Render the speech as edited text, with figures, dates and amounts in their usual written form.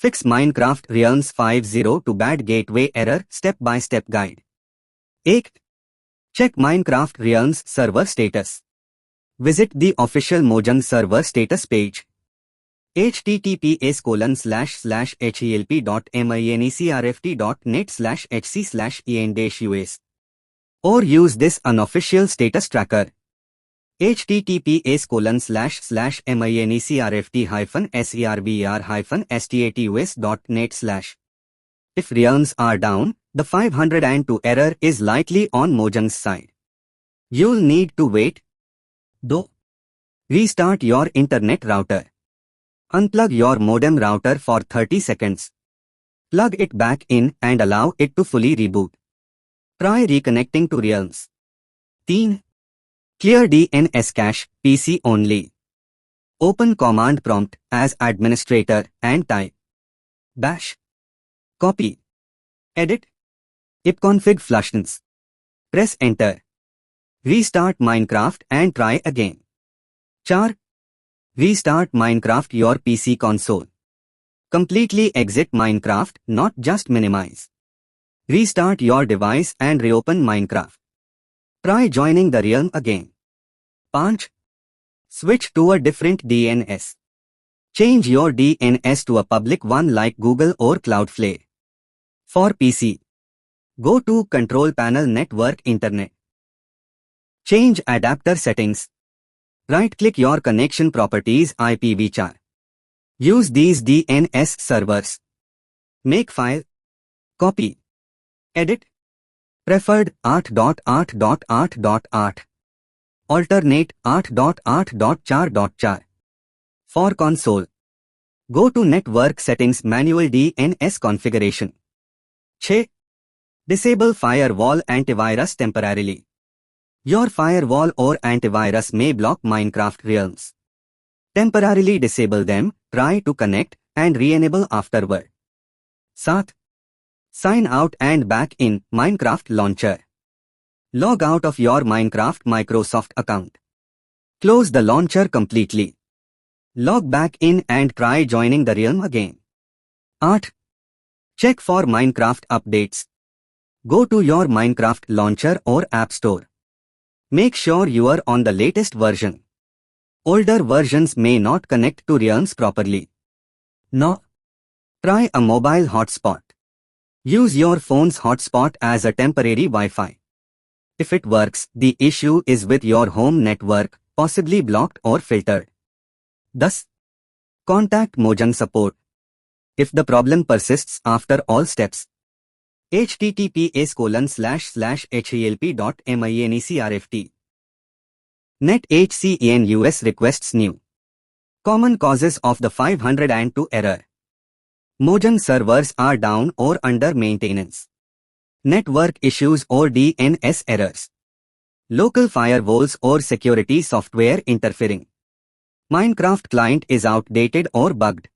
Fix Minecraft Realms 50 to bad gateway error step-by-step guide. 8. Check Minecraft Realms server status. Visit the official Mojang server status page. https://help.minecraft.net/hc/en-us or use this unofficial status tracker. https://minecraft-server-status.net/. If realms are down, the 502 error is likely on Mojang's side. You'll need to wait, though. Restart your internet router. Unplug your modem router for 30 seconds. Plug it back in and allow it to fully reboot. Try reconnecting to Realms. 13. Clear DNS cache, PC only. Open command prompt as administrator and type bash. Copy. Edit. ipconfig flushtons. Press enter. Restart Minecraft and try again. 4. Restart Minecraft your PC console. Completely exit Minecraft, not just minimize. Restart your device and reopen Minecraft. Try joining the realm again. 5. Switch to a different DNS. Change your DNS to a public one like Google or Cloudflare. For PC, go to Control Panel Network Internet. Change adapter settings. Right-click your connection properties IPv4. Use these DNS servers. Make file. Copy. Edit. Preferred 8.8.8.8. Alternate 8.8.4.4. For console, go to Network Settings Manual DNS Configuration. 6. Disable Firewall Antivirus temporarily. Your firewall or antivirus may block Minecraft Realms. Temporarily disable them, try to connect, and re-enable afterward. 7. Sign out and back in Minecraft Launcher. Log out of your Minecraft Microsoft account. Close the launcher completely. Log back in and try joining the realm again. 8. Check for Minecraft updates. Go to your Minecraft launcher or App Store. Make sure you are on the latest version. Older versions may not connect to Realms properly. No. Try a mobile hotspot. Use your phone's hotspot as a temporary Wi-Fi. If it works, the issue is with your home network, possibly blocked or filtered. Thus, contact Mojang support. If the problem persists after all steps, https://help.minecraft. NetHCEN-US requests new. Common causes of the 502 error. Mojang servers are down or under maintenance. Network issues or DNS errors. Local firewalls or security software interfering. Minecraft client is outdated or bugged.